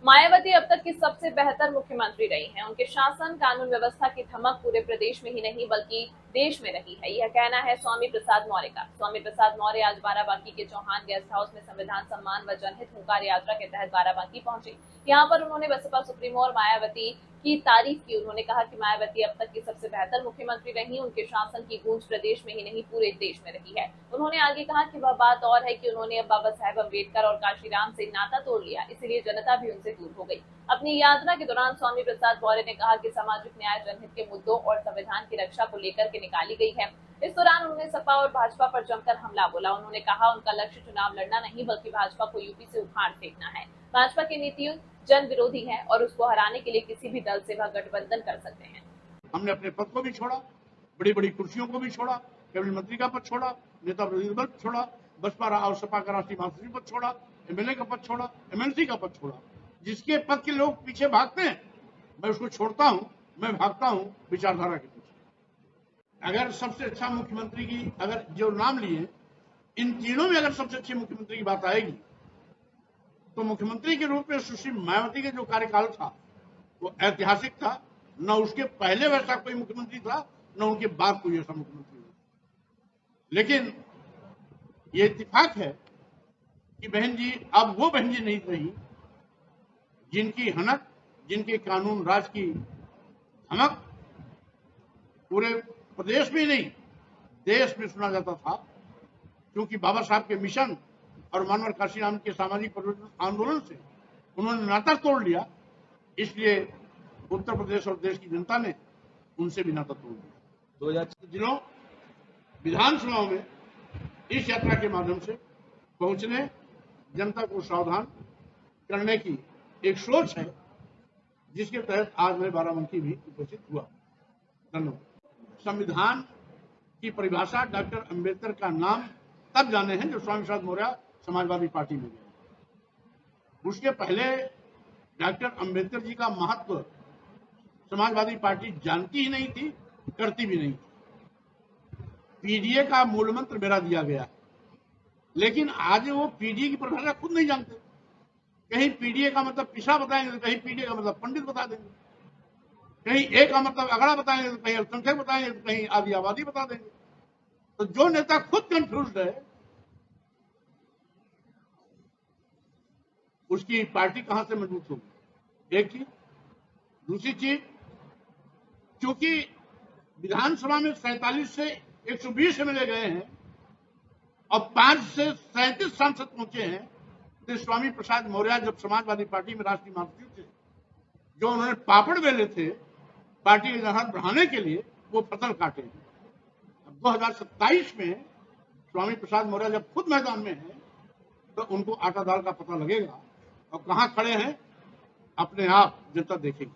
मायावती अब तक की सबसे बेहतर मुख्यमंत्री रही हैं। उनके शासन, कानून व्यवस्था की धमक पूरे प्रदेश में ही नहीं बल्कि देश में रही है। यह कहना है स्वामी प्रसाद मौर्य का। स्वामी प्रसाद मौर्य आज बाराबांकी के चौहान गेस्ट हाउस में संविधान सम्मान व जनहित हुंकार यात्रा के तहत बाराबांकी पहुंचे। यहाँ पर उन्होंने बसपा सुप्रीमो और मायावती की तारीफ की। उन्होंने कहा कि मायावती अब तक की सबसे बेहतर मुख्यमंत्री रही। उनके शासन की गूंज प्रदेश में ही नहीं पूरे देश में रही है। उन्होंने आगे कहा कि वह बात और है कि उन्होंने अब बाबा साहेब अम्बेडकर और काशीराम से नाता तोड़ लिया, इसलिए जनता भी उनसे दूर हो गई। अपनी यात्रा के दौरान स्वामी प्रसाद मौर्य ने कहा कि सामाजिक न्याय, जनहित के मुद्दों और संविधान की रक्षा को लेकर के निकाली गई है। इस दौरान उन्होंने सपा और भाजपा पर जमकर हमला बोला। उन्होंने कहा उनका लक्ष्य चुनाव लड़ना नहीं बल्कि भाजपा को यूपी से उखाड़ फेंकना है। भाजपा की नीतियों जन विरोधी है और उसको हराने के लिए किसी भी दल से वह गठबंधन कर सकते हैं। हमने अपने पद को भी छोड़ा, बड़ी बड़ी कुर्सियों को भी छोड़ा, कैबिनेट मंत्री का पद छोड़ा, नेता विरोधी दल छोड़ा, बसपा और सपा का राष्ट्रीय महासचिव पद छोड़ा, एमएलए का पद छोड़ा, एमएलसी का पद छोड़ा। जिसके पद के लोग पीछे भागते हैं, मैं उसको छोड़ता हूं, मैं भागता हूं विचारधारा के पीछे। अगर सबसे अच्छा मुख्यमंत्री की, अगर जो नाम लिए इन तीनों में अगर सबसे अच्छे मुख्यमंत्री की बात आएगी तो मुख्यमंत्री के रूप में सुश्री मायावती का जो कार्यकाल था वो ऐतिहासिक था। न उसके पहले वैसा कोई मुख्यमंत्री था, न उनके बाद कोई ऐसा मुख्यमंत्री था। लेकिन ये इत्तेफाक है कि बहन जी अब वो बहन जी नहीं रही जिनकी हनक, जिनके कानून राज की धमक पूरे प्रदेश में नहीं देश में सुना जाता था। क्योंकि बाबा साहब के मिशन और मानवर काशीराम के सामाजिक परिवर्तन आंदोलन से उन्होंने नाता तोड़ लिया, इसलिए उत्तर प्रदेश और देश की जनता ने उनसे भी नाता तोड़ दिया। 2000 दिनों विधानसभाओं में इस यात्रा के माध्यम से पहुंचने, जनता को सावधान करने की एक सोच है, जिसके तहत आज मैं बाराबंकी भी उपस्थित हुआ। धन्यवाद। संविधान की परिभाषा डॉक्टर अंबेडकर का नाम तब जाने हैं जो स्वामी प्रसाद मौर्य समाजवादी पार्टी में गए। उसके पहले डॉक्टर अंबेडकर जी का महत्व समाजवादी पार्टी जानती ही नहीं थी, करती भी नहीं थी। पीडीए का मूल मंत्र मेरा दिया गया है, लेकिन आज वो पीडीए की परिभाषा खुद नहीं जानते। कहीं पीडीए का मतलब पिछड़ा बताएंगे, कहीं पीडीए का मतलब पंडित बता देंगे, कहीं ए का मतलब अगड़ा बताएंगे, तो कहीं अल्पसंख्यक बताएंगे, तो कहीं आदि आबादी बता देंगे। तो जो नेता खुद कंफ्यूज है उसकी पार्टी कहां से मजबूत होगी? एक चीज। दूसरी चीज, क्योंकि विधानसभा में 47 से 120 एमएलए गए हैं और 5 से 37 सांसद पहुंचे हैं, तो स्वामी प्रसाद मौर्य जब समाजवादी पार्टी में राष्ट्रीय महासचिव थे, जो उन्होंने पापड़ बेले थे पार्टी के जहां बढ़ाने के लिए, वो फसल काटे। अब 2027 में स्वामी प्रसाद मौर्य जब खुद मैदान में है तो उनको आटा दाल का पता लगेगा और कहां खड़े हैं अपने आप जनता देखेगी।